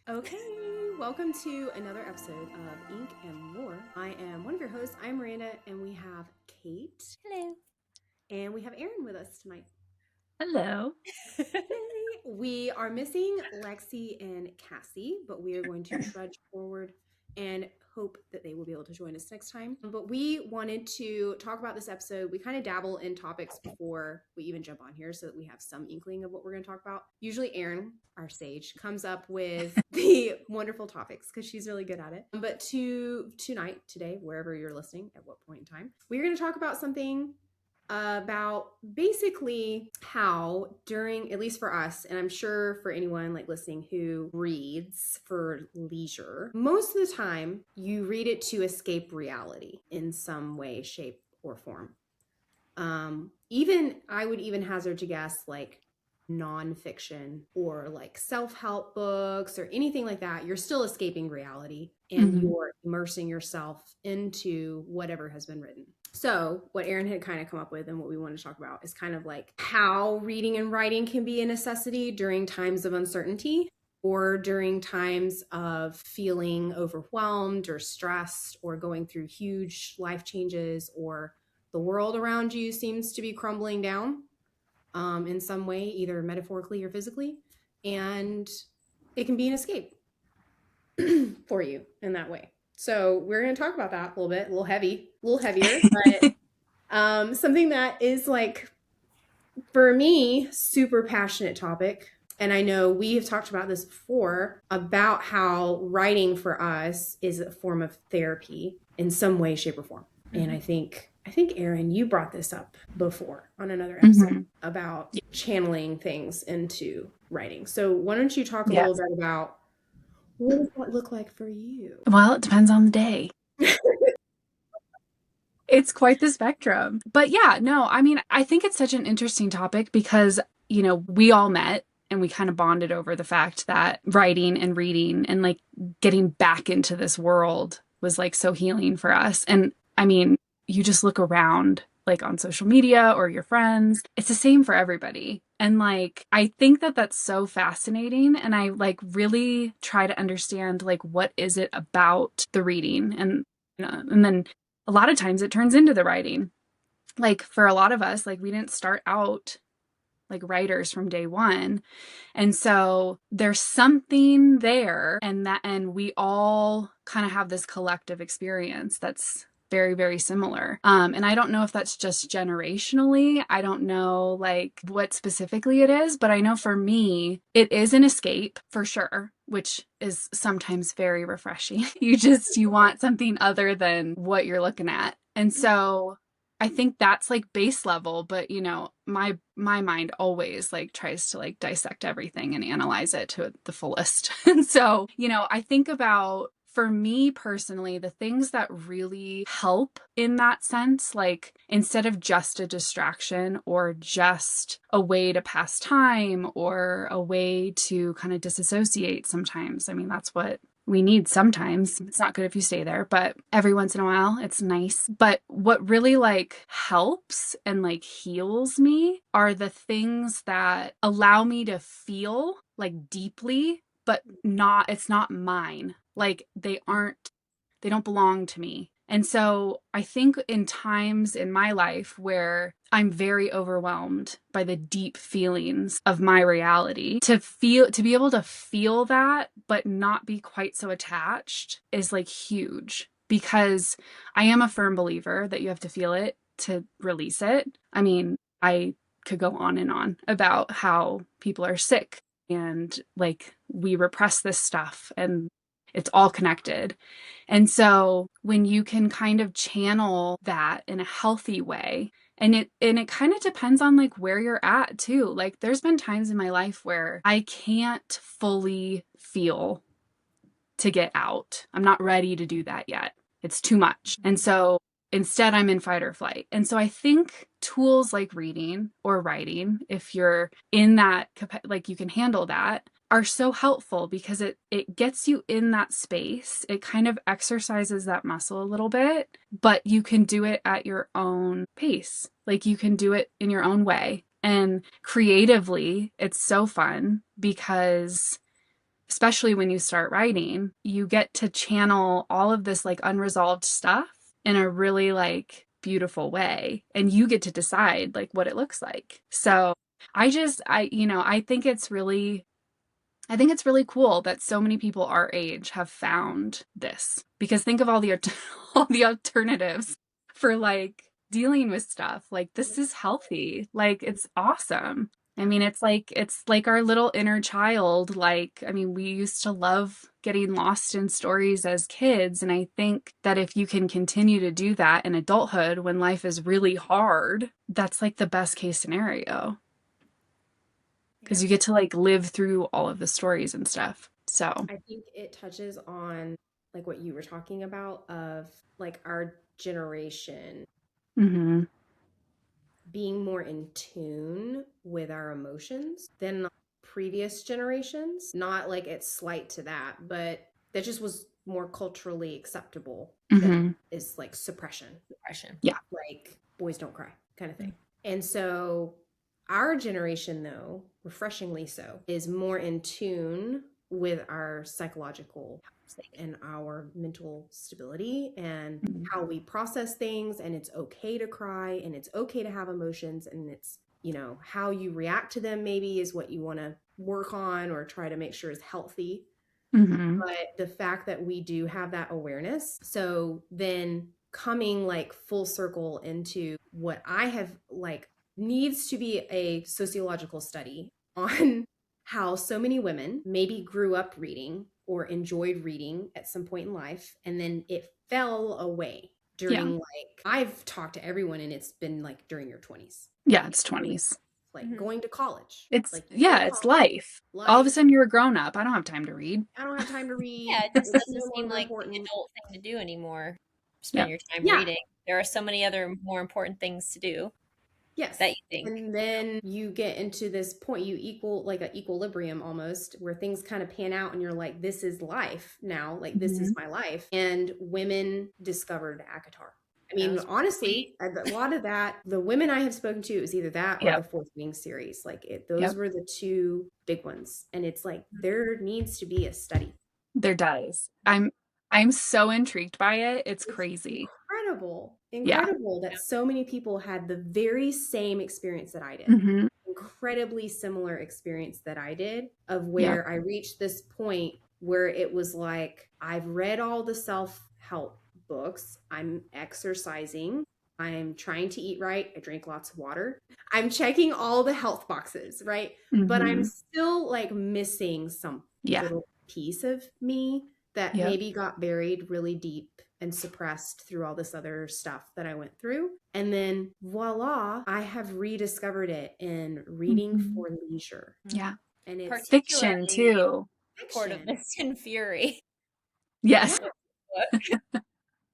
Okay, welcome to another episode of Ink and More. I am one of your hosts. I'm Miranda, and we have Kate. Hello. And we have Erin with us tonight. Hello. Yay! We are missing Lexi and Cassie, but we are going to trudge forward and hope that they will be able to join us next time. But we wanted to talk about this episode. We kind of dabble in topics before we even jump on here so that we have some inkling of what we're going to talk about. Usually Erin, our sage, comes up with the wonderful topics because she's really good at it. But today, wherever you're listening, at what point in time, we're going to talk about something about basically how during, at least for us, and I'm sure for anyone like listening who reads for leisure, most of the time you read it to escape reality in some way, shape, or form. Even I would even hazard to guess like nonfiction or like self-help books or anything like that, you're still escaping reality and you're immersing yourself into whatever has been written. So what Erin had kind of come up with and what we want to talk about is kind of like how reading and writing can be a necessity during times of uncertainty or during times of feeling overwhelmed or stressed or going through huge life changes, or the world around you seems to be crumbling down in some way, either metaphorically or physically. And it can be an escape for you in that way. So we're going to talk about that a little bit, a little heavier, but something that is like, for me, super passionate topic. And I know we have talked about this before about how writing for us is a form of therapy in some way, shape, or form. And I think Erin, you brought this up before on another episode about channeling things into writing. So why don't you talk a little bit about what does that look like for you? Well, it depends on the day. It's quite the spectrum. But yeah, no, I mean, I think it's such an interesting topic because, we all met and we kind of bonded over the fact that writing and reading and like getting back into this world was like so healing for us. And I mean, you just look around like on social media or your friends, it's the same for everybody. And like, I think that that's so fascinating. And I like really try to understand like, what is it about the reading? And then a lot of times it turns into the writing. Like for a lot of us, like we didn't start out like writers from day one. And so there's something there, and we all kind of have this collective experience that's very, very similar. And I don't know if that's just generationally. I don't know like what specifically it is, but I know for me, it is an escape for sure, which is sometimes very refreshing. You want something other than what you're looking at. And so I think that's like base level, but my mind always like tries to like dissect everything and analyze it to the fullest. And so, I think about, for me personally, the things that really help in that sense, like instead of just a distraction or just a way to pass time or a way to kind of disassociate sometimes. I mean, that's what we need sometimes. It's not good if you stay there, but every once in a while it's nice. But what really like helps and like heals me are the things that allow me to feel like deeply, but it's not mine. Like they don't belong to me. And so I think in times in my life where I'm very overwhelmed by the deep feelings of my reality, to be able to feel that, but not be quite so attached is like huge, because I am a firm believer that you have to feel it to release it. I mean, I could go on and on about how people are sick and like we repress this stuff and it's all connected. And so when you can kind of channel that in a healthy way, and it kind of depends on like where you're at too. Like there's been times in my life where I can't fully feel to get out. I'm not ready to do that yet. It's too much. And so instead I'm in fight or flight. And so I think tools like reading or writing, if you're in that, like you can handle that, are so helpful because it gets you in that space. It kind of exercises that muscle a little bit, but you can do it at your own pace. Like you can do it in your own way. And creatively, it's so fun because especially when you start writing, you get to channel all of this like unresolved stuff in a really like beautiful way. And you get to decide like what it looks like. So I think it's really cool that so many people our age have found this, because think of all the all the alternatives for like dealing with stuff. Like this is healthy. Like it's awesome. I mean, it's like our little inner child. Like, I mean, we used to love getting lost in stories as kids, and I think that if you can continue to do that in adulthood when life is really hard, that's like the best case scenario, because you get to like live through all of the stories and stuff. So, I think it touches on like what you were talking about of like our generation mhm, being more in tune with our emotions than previous generations. Not like it's slight to that, but that just was more culturally acceptable than mhm, is like suppression, Depression. yeah, like boys don't cry kind of thing. And so our generation, though, refreshingly so, is more in tune with our psychological and our mental stability and mhm, how we process things. And it's okay to cry and it's okay to have emotions. And it's, you know, how you react to them maybe is what you want to work on or try to make sure is healthy. mhm, But the fact that we do have that awareness, so then coming like full circle into what I have like needs to be a sociological study on how so many women maybe grew up reading or enjoyed reading at some point in life and then it fell away yeah, during like I've talked to everyone and it's been like during your 20s, yeah, like it's 20s. like going to college, It's, like you go to yeah, it's college, life. All of a life. sudden you're a grown up. I don't have time to read. I don't have time to Yeah, read. it just It's doesn't no seem longer like the important. adult thing to do anymore. Spend Yep. your time Yeah. reading. There are so many other more important things to do that Yes. you think. And then you get into this point, you equal like an equilibrium almost, where things kind of pan out and you're like, this is life now. Like, this is Mhm. my life. And women discovered ACOTAR. I That mean, was honestly, a lot of that, the women I have spoken to, it was either that or the Yep. Fourth Wing series. Like, those Yep. were the two big ones. And it's like, there needs to be a study. There does. I'm so intrigued by it. It's It's crazy. incredible, Yeah. incredible that so many people had the very same experience that I did. Mhm. Incredibly similar experience that I did, of Yep. where I reached this point where it was like, I've read all the self-help books, I'm exercising, I'm trying to eat right, I drink lots of water, I'm checking all the health boxes, right? But I'm Mhm. still like missing some Yeah. little piece of me that Yep. maybe got buried really deep and suppressed through all this other stuff that I went through. And then voila, I have rediscovered it in reading Mhm. for leisure. Yeah. And it's Fiction Particularly too. Court of fiction. Mist and Fury. Yeah. Yes. Book.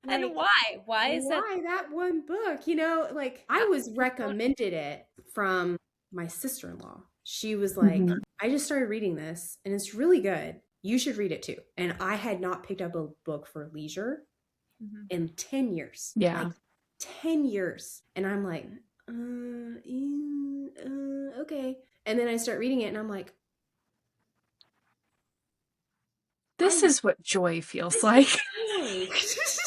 And Like, why? Why is that? why that one book? You know, like I was recommended it from my sister-in-law. She was like, Mhm. I just started reading this and it's really good. You should read it too. And I had not picked up a book for leisure in 10 years. Yeah. Like 10 years. And I'm like, okay. And then I start reading it and I'm like, This I is what joy feels this like. is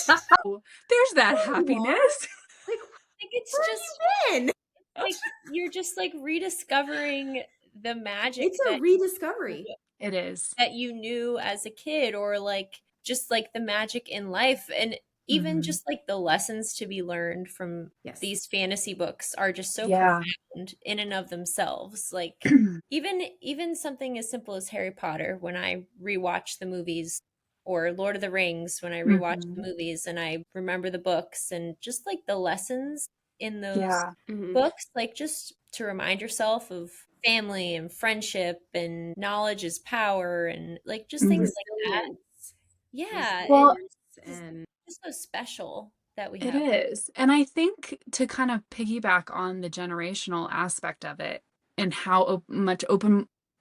joy. There's that There you are. happiness. Like, I think it's where just have you been? like you're just like rediscovering the magic It's a rediscovery. It is. that you knew as a kid, or like just like the magic in life, and even Mhm. just like the lessons to be learned from Yes. these fantasy books are just so Yeah. profound in and of themselves. Like even something as simple as Harry Potter, when I rewatch the movies, or Lord of the Rings, when I rewatch the Mhm. movies and I remember the books and just like the lessons in those Yeah. books, like just to remind yourself of family and friendship and knowledge is power and like just things Mhm. like that. Resilience. Yeah, Well, it's And just so special that we it have. is. And I think to kind of piggyback on the generational aspect of it and how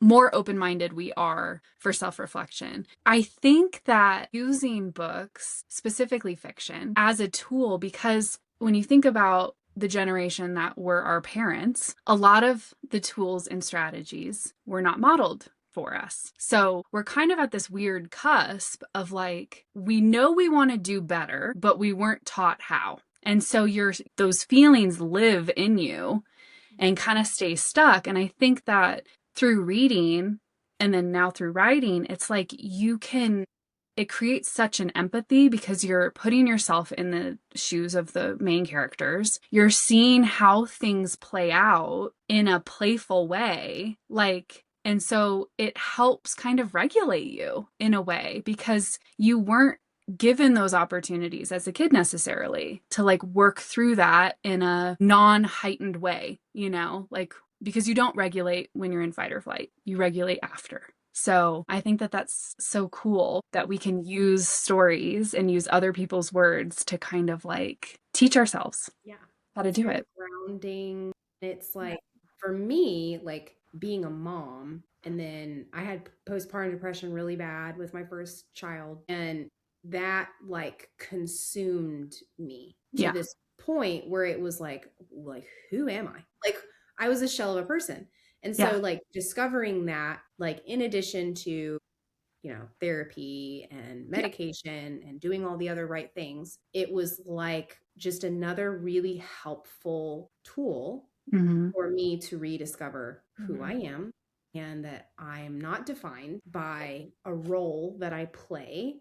more open-minded we are for self-reflection. I think that using books, specifically fiction, as a tool, because when you think about the generation that were our parents, a lot of the tools and strategies were not modeled for us. So we're kind of at this weird cusp of like, we know we want to do better, but we weren't taught how. And so those feelings live in you and kind of stay stuck. And I think that through reading and then now through writing, it's like it creates such an empathy because you're putting yourself in the shoes of the main characters. You're seeing how things play out in a playful way. And so it helps kind of regulate you in a way because you weren't given those opportunities as a kid necessarily to like work through that in a non-heightened way, because you don't regulate when you're in fight or flight. You regulate after. So I think that that's so cool that we can use stories and use other people's words to kind of like teach ourselves how to do it. Grounding. It's like, for me, like being a mom, and then I had postpartum depression really bad with my first child, and that like consumed me to this point where it was like, who am I? Like, I was a shell of a person. And so like discovering that, like, in addition to, therapy and medication and doing all the other right things, it was like just another really helpful tool for me to rediscover who I am, and that I'm not defined by a role that I play.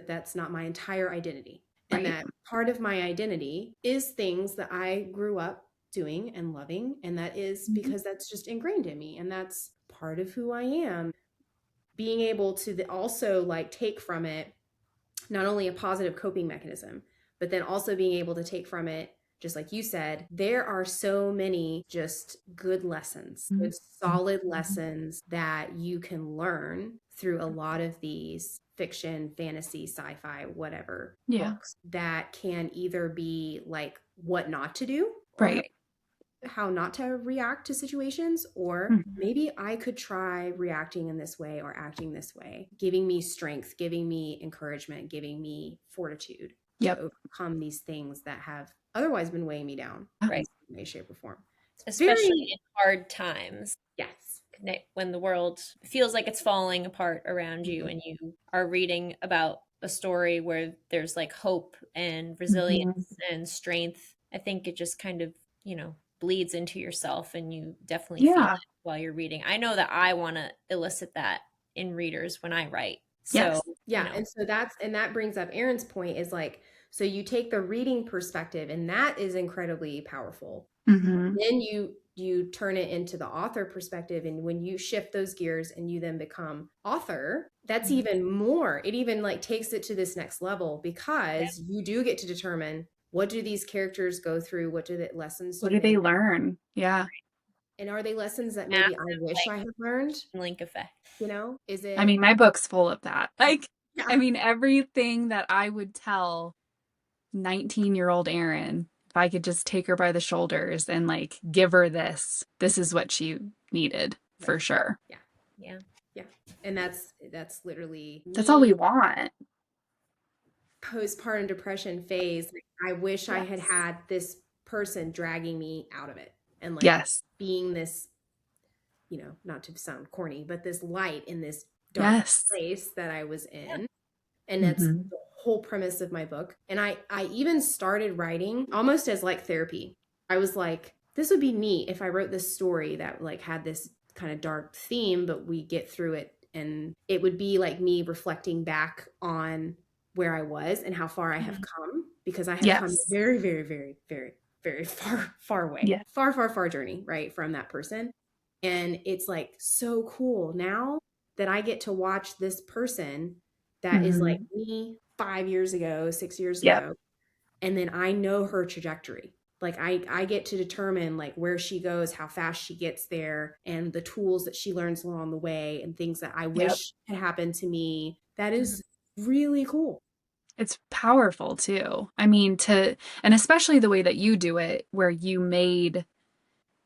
That's not my entire identity. And that part of my identity is things that I grew up doing and loving. And that is because that's just ingrained in me. And that's part of who I am. Being able to also like take from it, not only a positive coping mechanism, but then also being able to take from it, just like you said, there are so many just good lessons, good solid lessons that you can learn through a lot of these fiction, fantasy, sci-fi, whatever books that can either be like what not to do, right? How not to react to situations, or maybe I could try reacting in this way or acting this way, giving me strength, giving me encouragement, giving me fortitude to overcome these things that have otherwise been weighing me down, right? In any shape or form. Especially in hard times. Yes. When the world feels like it's falling apart around you and you are reading about a story where there's like hope and resilience and strength, I think it just kind of, bleeds into yourself, and you definitely feel it while you're reading. I know that I want to elicit that in readers when I write. So, and so that brings up Erin's point, is like, so you take the reading perspective, and that is incredibly powerful. Then you turn it into the author perspective, and when you shift those gears and you then become author, that's even more. It even like takes it to this next level, because you do get to determine, what do these characters go through? What do the lessons? What do they learn? Yeah. And are they lessons that maybe I wish I had learned? Link effect. Is it? I mean, my book's full of that. Like, I mean, everything that I would tell 19-year-old Erin, if I could just take her by the shoulders and like give her this is what she needed for sure. Yeah. And that's literally, that's all we want. Postpartum depression phase. I wish I had had this person dragging me out of it, and like being this, not to sound corny, but this light in this dark place that I was in. And that's the whole premise of my book. And I even started writing almost as like therapy. I was like, this would be neat if I wrote this story that like had this kind of dark theme, but we get through it, and it would be like me reflecting back on where I was and how far I have come, because I have come very, very, very, very, very far away, far journey, right, from that person. And it's like so cool now that I get to watch this person that is like me 5 years ago, 6 years ago. And then I know her trajectory. Like I get to determine like where she goes, how fast she gets there, and the tools that she learns along the way, and things that I wish had happened to me. That is really cool. It's powerful too. I mean, and especially the way that you do it, where you made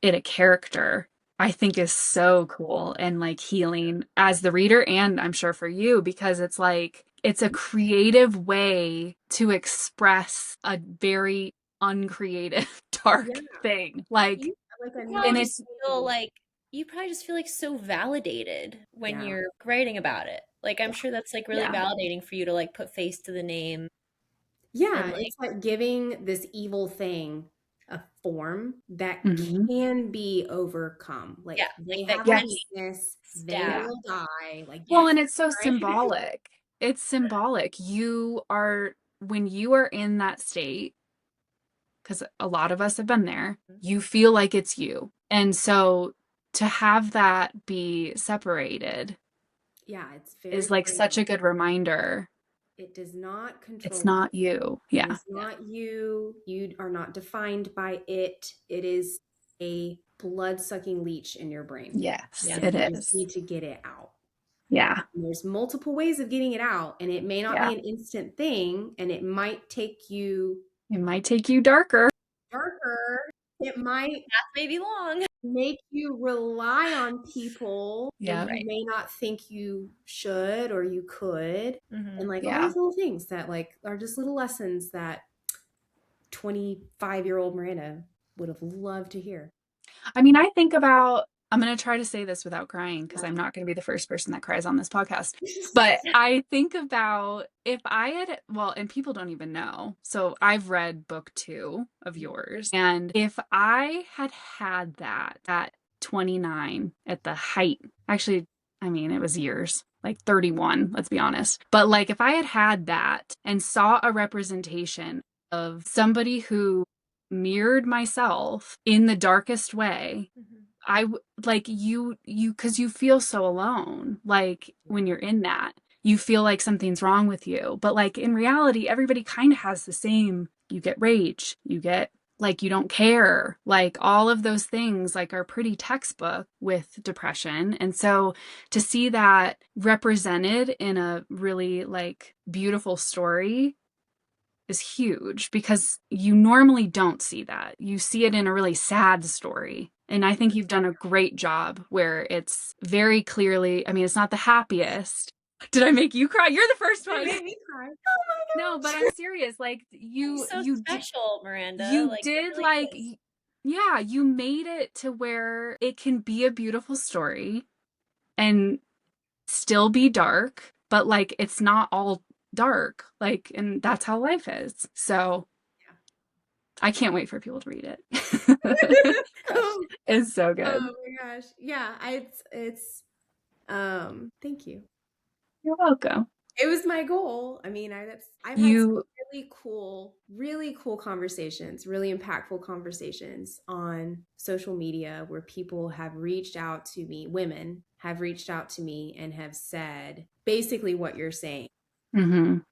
it a character, I think is so cool and like healing as the reader, and I'm sure for you, because it's like, it's a creative way to express a very uncreative, dark thing. Like, and it's still like you probably just feel like so validated when Yeah. you're writing about it. Like, I'm sure that's like really Yeah. validating for you to like put face to the name Yeah, and like, it's like giving this evil thing a form that Mhm. can be overcome. Like yeah, they like that have a can Yes. be weakness, they stabbed. Yeah. will die. Like, Well, yes, and it's so right? symbolic. It's symbolic. When you are in that state, because a lot of us have been there, you feel like it's you. And so to have that be separated Yeah, it's very is like such freeing. a good reminder. It does not It's control you. not you. It Yeah. is not you. You are not defined by it. It is a blood-sucking leech in your brain. Yes, Yeah. And it you just is. need to get it out. Yeah. And there's multiple ways of getting it out, and it may not Yeah. be an instant thing, and it might take you It might take you darker. darker. It might Path may be long. make you rely on people when Yeah. you Right. may not think you should or you could. Mm-hmm. And like all Yeah. these little things that like are just little lessons that 25-year-old Miranda would have loved to hear. I mean, I'm going to try to say this without crying because I'm not going to be the first person that cries on this podcast. But I think about if I had, well, and people don't even know. So I've read book 2 of yours. And if I had had that at 29 at the height, actually, I mean, it was years, like 31, let's be honest. But like if I had had that and saw a representation of somebody who mirrored myself in the darkest way, Mm-hmm. like because you feel so alone, like when you're in that, you feel like something's wrong with you. But like in reality, everybody kind of has the same. You get rage, you get like you don't care, like all of those things like are pretty textbook with depression. And so to see that represented in a really like beautiful story is huge because you normally don't see that. You see it in a really sad story. And I think you've done a great job where it's very clearly, I mean, it's not the happiest. Did I make you cry? You're the first It one. made me cry. No, but I'm serious. Like So special, Miranda. you Like, it did really like is. yeah, you made it to where it can be a beautiful story and still be dark, but like it's not all dark. Like, and that's how life is. So I can't wait for people to read it. Oh, It's so good. oh my gosh. Yeah, it's thank you. You're welcome. It was my goal. I mean, I've had some You, really cool conversations, really impactful conversations on social media where people have reached out to me, women have reached out to me and have said basically what you're saying. mhm.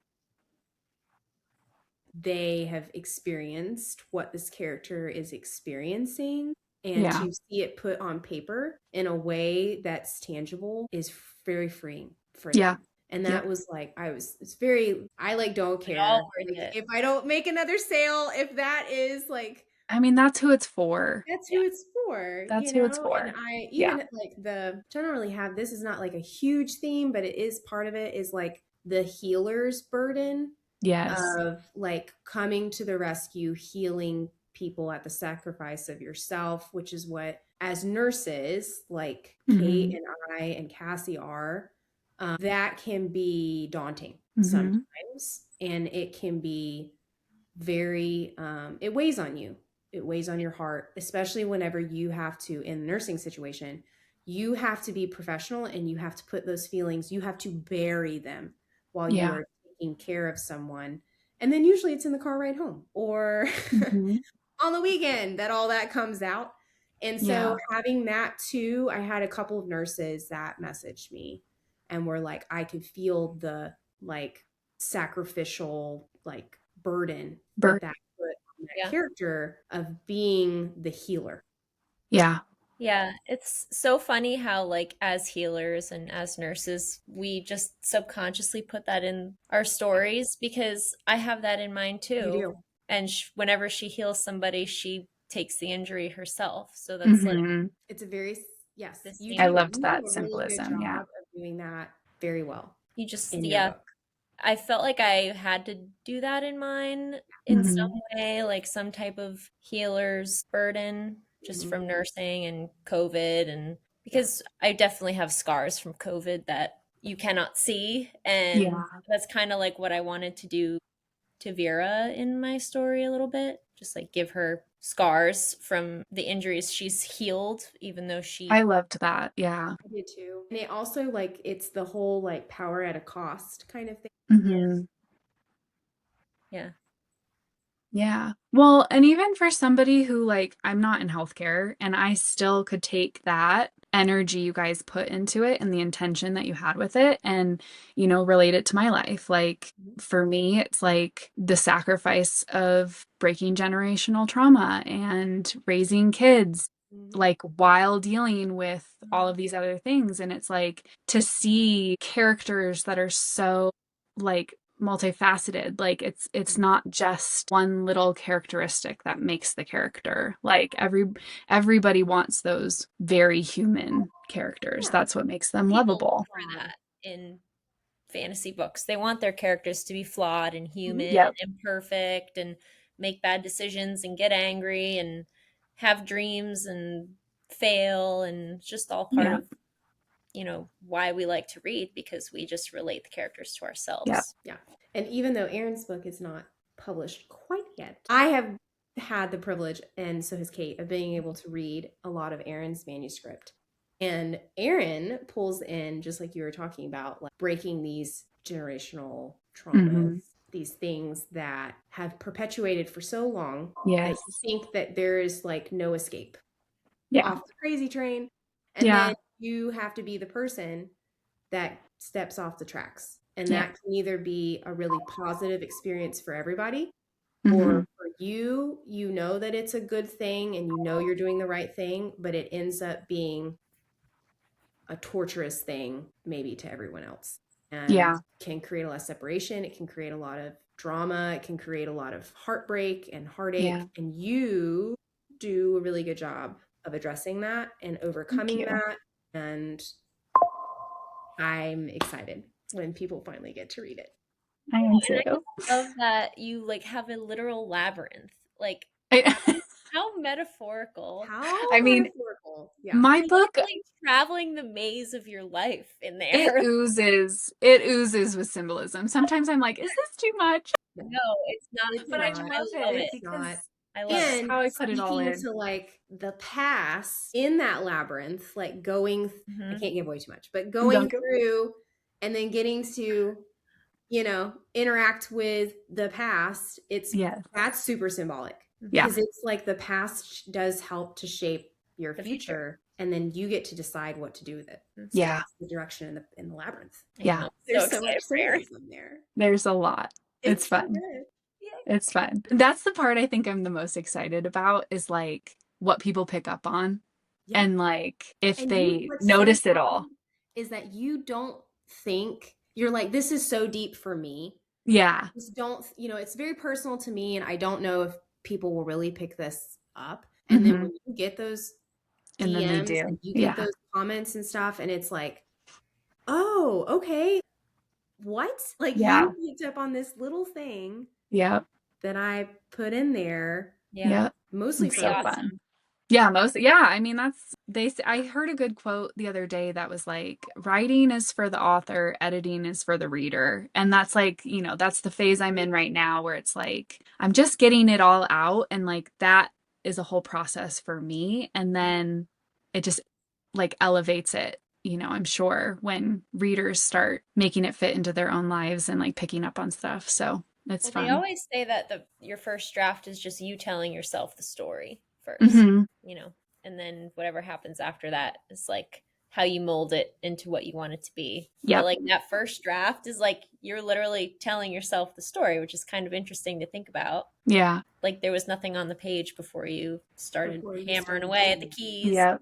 They have experienced what this character is experiencing, and Yeah, to see it put on paper in a way that's tangible is very freeing for yeah, them. And yep. that was like, I like don't Like, all care. worth Like it. if I don't make another sale, if that is like, I mean, that's who it's for. that's Yeah. who it's for, That's who it's And for. I Yeah. even like I don't really have, this is not like a huge theme, but it is part of it is like the healer's burden Yes. of like coming to the rescue, healing people at the sacrifice of yourself, which is what, as nurses like Kate Mhm. and I and Cassie are, that can be daunting Mhm. sometimes. And it can be very, it weighs on you. It weighs on your heart, especially whenever you have to, in a nursing situation, you have to be professional and you have to put those feelings, you have to bury them while you Yeah. are taking care of someone. And then usually it's in the car ride home or Mhm. on the weekend that all that comes out. And so Yeah. having that too, I had a couple of nurses that messaged me and were like, I could feel the like sacrificial like burden Birth. that put on that Yeah. character of being the healer. Yeah. Yeah, it's so funny how, like, as healers and as nurses, we just subconsciously put that in our stories because I have that in mind You too. do. And whenever she heals somebody, she takes the injury herself. So that's like Mhm. It's a very, yes, the you I same. do. loved You do that a really good symbolism. job Yeah. of doing that very well You just, in your yeah, book. I felt like I had to do that in mine in some Mhm. way, like some type of healer's burden just Mhm. from nursing and COVID and because I definitely have scars from COVID that you cannot see. And Yeah. that's kind of like what I wanted to do to Vera in my story a little bit. Just like give her scars from the injuries she's healed, even though I she. loved that. Yeah. I did too. And it also like it's the whole like power at a cost kind of thing. Mm-hmm. Yeah. Yeah. Well, and even for somebody who, like, I'm not in healthcare and I still could take that energy you guys put into it and the intention that you had with it and, relate it to my life. Like, for me, it's like the sacrifice of breaking generational trauma and raising kids, like, while dealing with all of these other things. And it's like to see characters that are so, like, multifaceted. Like it's not just one little characteristic that makes the character. Like everybody wants those very human characters. Yeah. That's what makes them People lovable. look for that in fantasy books. They want their characters to be flawed and human Yep. and imperfect and make bad decisions and get angry and have dreams and fail, and it's just all part Yeah. of why we like to read, because we just relate the characters to Yep. ourselves. Yeah. And even though Erin's book is not published quite yet, I have had the privilege, and so has Kate, of being able to read a lot of Erin's manuscript. And Erin pulls in, just like you were talking about, like breaking these generational traumas, these things that have perpetuated for so long that Yes. you think that there is like no escape Yeah. off the crazy train. And then you have to be the person that steps off the tracks. And that can either be a really positive experience for everybody, or for you, that it's a good thing and you're doing the right thing, but it ends up being a torturous thing maybe to everyone else. And can create a lot of separation. It can create a lot of drama. It can create a lot of heartbreak and heartache. Yeah. And you do a really good job of addressing that and overcoming that. And I'm excited when people finally get to read it. I am too. And I love that you like have a literal labyrinth. Like how metaphorical. I mean, metaphorical. Yeah. my You're book literally traveling the maze of your life in there. it oozes with symbolism. Sometimes I'm like, is this too much? No, it's not. But I love it because I love and how I put it all in. To like the past in that labyrinth, like going, I can't give away too much, but going through and then getting to, interact with the past. That's super symbolic. Because it's like the past does help to shape your future, and then you get to decide what to do with it. So that's the direction in the labyrinth. Yeah. There's so much symbolism there. There's a lot. It's fun. Yeah. It's fun. That's the part I think I'm the most excited about, is like what people pick up on. Yeah. And like if they notice it all. Is that you don't think, you're like, this is so deep for me. Yeah. Just don't, it's very personal to me, and I don't know if people will really pick this up. And then when you get those DMs, and then they do. And you get those comments and stuff, and it's like, oh, okay. What? Like you picked up on this little thing that I put in there. Yeah. Mostly for fun. Yeah, I mean, I heard a good quote the other day that was like, writing is for the author, editing is for the reader. And that's like, that's the phase I'm in right now, where it's like, I'm just getting it all out. And like, that is a whole process for me. And then it just like elevates it, I'm sure, when readers start making it fit into their own lives and like picking up on stuff. So it's fun. They always say that your first draft is just you telling yourself the story first, and then whatever happens after that is like how you mold it into what you want it to be. Yeah. But like that first draft is like you're literally telling yourself the story, which is kind of interesting to think about. Yeah. Like there was nothing on the page before you started hammering away at the keys. Yeah.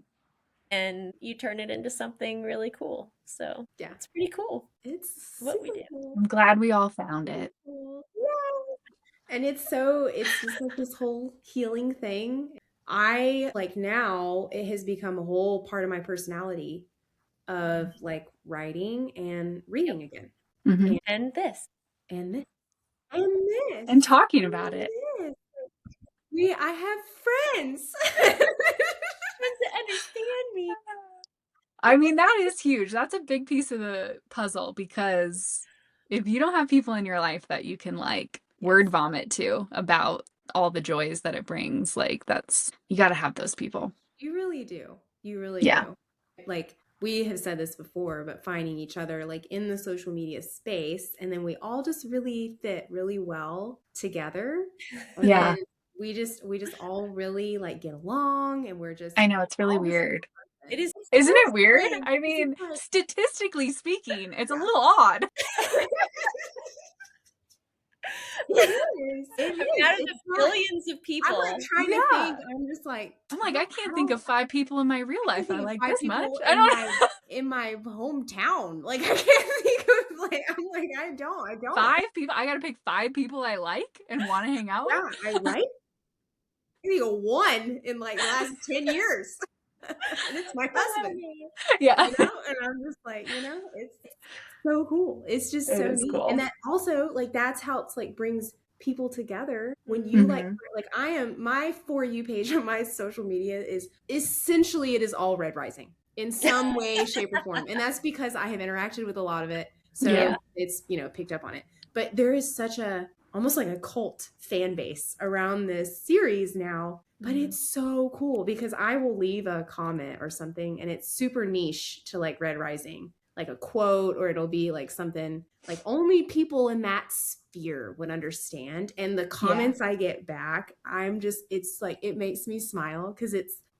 And you turn it into something really cool. So yeah, it's pretty cool. It's what we do. I'm glad we all found it. And it's just like this whole healing thing. I like now it has become a whole part of my personality of like writing and reading again. And this. And talking about it. I have friends. Friends that understand me. I mean, that is huge. That's a big piece of the puzzle, because if you don't have people in your life that you can like word vomit to about all the joys that it brings, like you got to have those people. You really do. You really Yeah. do. Like we have said this before, but finding each other like in the social media space, and then we all just really fit really well together. And Yeah. then we just all really like get along, and we're just I know, it's really all the same weird. person. It is. Isn't it weird? strange. I mean, statistically speaking, it's a little odd. It is. It is. Out of It's the not- billions of people. I'm like trying to think. I'm just like, I'm like, I can't think of 5 people in my real life I like this much. I in don't my in my hometown. Like I can't think of like I'm like I don't. 5 people. I got to pick 5 people I like and want to hang out with. Yeah, I like. I think of one in like the last 10 years. And it's my husband. Yeah. You know, and I'm just like, you know, it's so cool. It's just It so is neat. cool. And that also like that's helps like brings people together when you like I am my For You page on my social media is essentially it is all Red Rising in some way, shape, or form. And that's because I have interacted with a lot of it. So it's, you know, picked up on it. But there is such a almost like a cult fan base around this series now. But it's so cool because I will leave a comment or something and it's super niche to like Red Rising, like a quote, or it'll be like something like only people in that sphere would understand. And the comments I get back, I'm just, it's like, it makes me smile because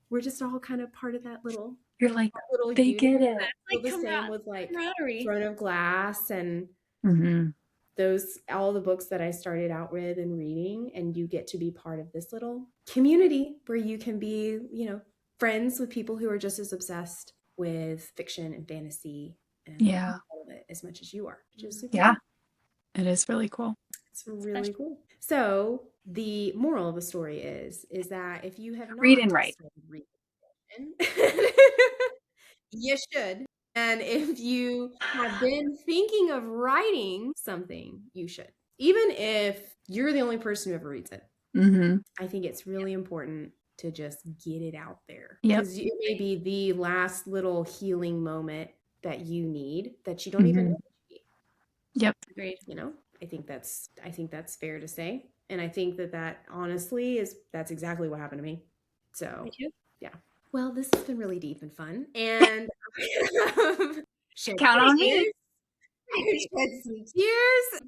we're just all kind of part of that little, You're like, little they unit. get it. Like the same with like camaraderie. Throne of Glass and all the books that I started out with and reading, and you get to be part of this little community where you can be, you know, friends with people who are just as obsessed with fiction and fantasy and all of it as much as you are. Which is super cool. It is really cool. It's really cool. So the moral of the story is that if you have not read and write, you should. And if you have been thinking of writing something, you should. Even if you're the only person who ever reads it. I think it's really important to just get it out there. Because it may be the last little healing moment that you need that you don't even know what you need. Agreed. You know, I think that's fair to say. And I think that honestly that's exactly what happened to me. So Me too. Yeah. Well, this has been really deep and fun. And count on me. Shed some tears.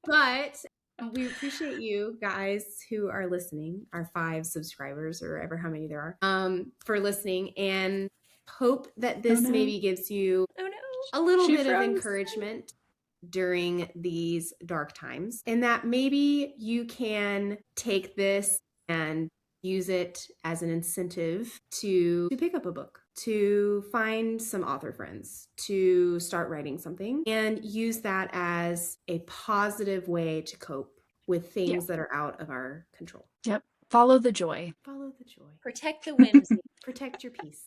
But we appreciate you guys who are listening, our 5 subscribers or ever how many there are, for listening, and hope that this maybe gives you a little bit of encouragement during these dark times, and that maybe you can take this and use it as an incentive to pick up a book, to find some author friends, to start writing something, and use that as a positive way to cope with things that are out of our control. Follow the joy. Follow the joy. Protect the whimsy. Protect your peace.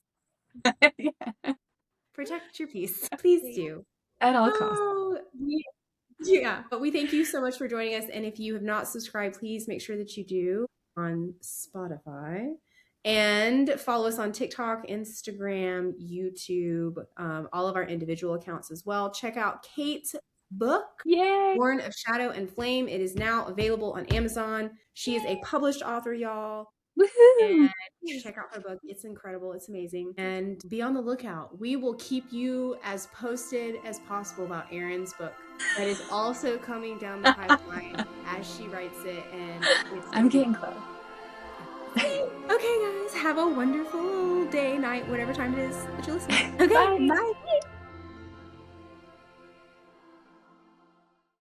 Protect your peace. Please do. At all costs. But we thank you so much for joining us. And if you have not subscribed, please make sure that you do on Spotify, and follow us on TikTok, Instagram, YouTube, all of our individual accounts as well. Check out Kate's book, Born of Shadow and Flame. It is now available on Amazon. She is a published author, y'all. And check out her book. It's incredible. It's amazing. And be on the lookout. We will keep you as posted as possible about Erin's book that is also coming down the pipeline as she writes it. And I'm getting close. Okay, guys. Have a wonderful day, night, whatever time it is that you're listening. Okay, bye.